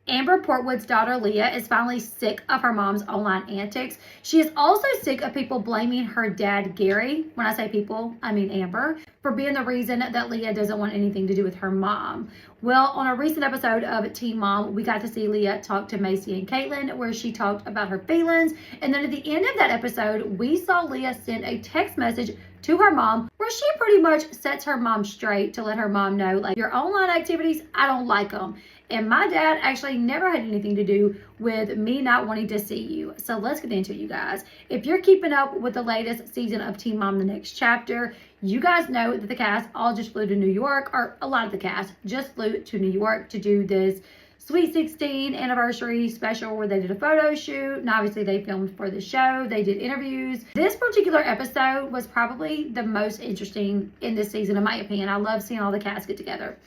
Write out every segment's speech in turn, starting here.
Amber Portwood's daughter Leah is finally sick of her mom's online antics. She is also sick of people blaming her dad Gary, when I say people, I mean Amber, for being the reason that Leah doesn't want anything to do with her mom. Well, on a recent episode of Teen Mom, we got to see Leah talk to Macy and Caitlin, where she talked about her feelings. And then at the end of that episode, we saw Leah send a text message to her mom where she pretty much sets her mom straight to let her mom know, like, your online activities, I don't like them. And my dad actually never had anything to do with me not wanting to see you. So let's get into it, you guys. If you're keeping up with the latest season of Teen Mom, the next chapter, you guys know that the cast all just flew to New York, or a lot of the cast just flew to New York to do this Sweet 16 anniversary special where they did a photo shoot, and obviously they filmed for the show. They did interviews. This particular episode was probably the most interesting in this season, in my opinion. I love seeing all the cast get together.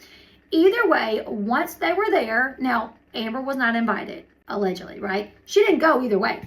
Either way, once they were there, now Amber was not invited, allegedly, right? She didn't go either way.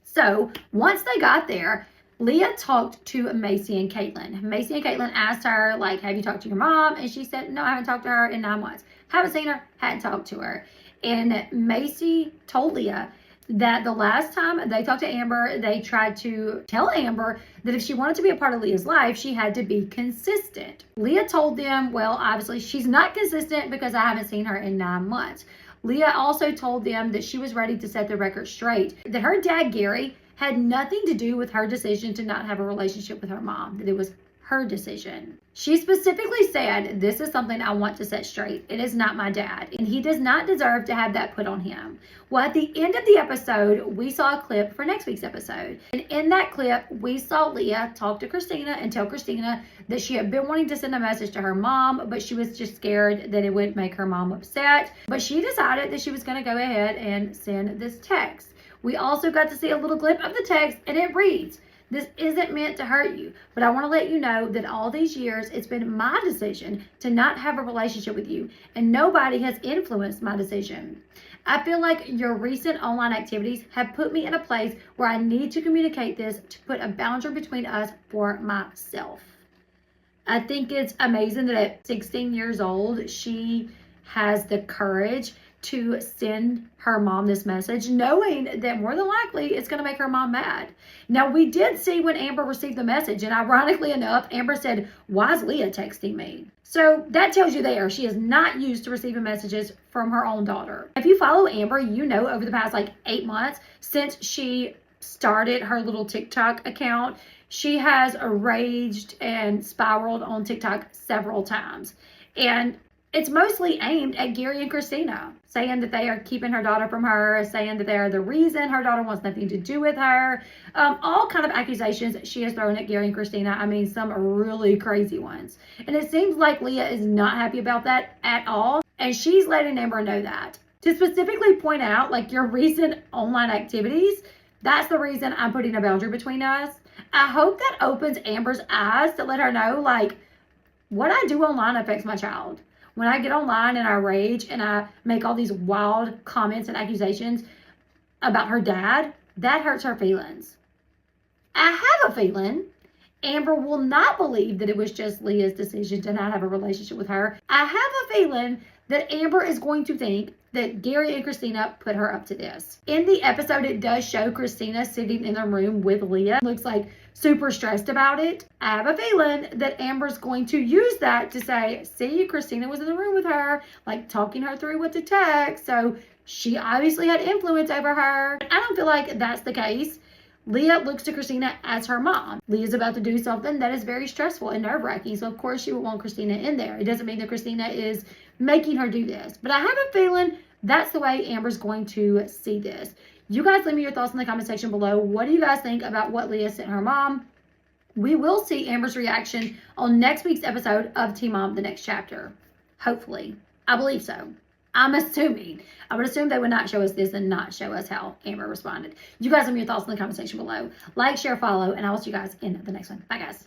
So once they got there, Leah talked to Macy and Caitlin. Macy and Caitlin asked her, like, have you talked to your mom? And she said, no, I haven't talked to her in 9 months. Haven't seen her, hadn't talked to her. And Macy told Leah that the last time they talked to Amber, they tried to tell Amber that if she wanted to be a part of Leah's life, she had to be consistent. Leah told them, well, obviously she's not consistent because I haven't seen her in 9 months. Leah also told them that she was ready to set the record straight, that her dad, Gary, had nothing to do with her decision to not have a relationship with her mom, that it was her decision. She specifically said, this is something I want to set straight. It is not my dad, and he does not deserve to have that put on him. Well, at the end of the episode, we saw a clip for next week's episode. And in that clip, we saw Leah talk to Christina and tell Christina that she had been wanting to send a message to her mom, but she was just scared that it would make her mom upset. But she decided that she was going to go ahead and send this text. We also got to see a little clip of the text, and it reads, this isn't meant to hurt you, but I want to let you know that all these years, it's been my decision to not have a relationship with you, and nobody has influenced my decision. I feel like your recent online activities have put me in a place where I need to communicate this to put a boundary between us for myself. I think it's amazing that at 16 years old, she has the courage to send her mom this message, knowing that more than likely it's going to make her mom mad. Now, we did see when Amber received the message, and ironically enough, Amber said, why is Leah texting me? So that tells you there, she is not used to receiving messages from her own daughter. If you follow Amber, you know over the past 8 months, since she started her little TikTok account, she has raged and spiraled on TikTok several times. And it's mostly aimed at Gary and Christina, saying that they are keeping her daughter from her, saying that they are the reason her daughter wants nothing to do with her. All kind of accusations she has thrown at Gary and Christina. I mean, some really crazy ones. And it seems like Leah is not happy about that at all. And she's letting Amber know that. To specifically point out, like, your recent online activities, that's the reason I'm putting a boundary between us. I hope that opens Amber's eyes to let her know, like, what I do online affects my child. When I get online and I rage and I make all these wild comments and accusations about her dad, that hurts her feelings. I have a feeling Amber will not believe that it was just Leah's decision to not have a relationship with her. I have a feeling that Amber is going to think that Gary and Christina put her up to this. In the episode, it does show Christina sitting in the room with Leah. Looks like super stressed about it. I have a feeling that Amber's going to use that to say, see, Christina was in the room with her, like talking her through what to text. So she obviously had influence over her. I don't feel like that's the case. Leah looks to Christina as her mom. Leah's about to do something that is very stressful and nerve-wracking. So of course she would want Christina in there. It doesn't mean that Christina is making her do this. But I have a feeling that's the way Amber's going to see this. You guys leave me your thoughts in the comment section below. What do you guys think about what Leah sent her mom? We will see Amber's reaction on next week's episode of Teen Mom, the next chapter. Hopefully. I believe so. I'm assuming. I would assume they would not show us this and not show us how Amber responded. You guys leave me your thoughts in the comment section below. Like, share, follow, and I will see you guys in the next one. Bye, guys.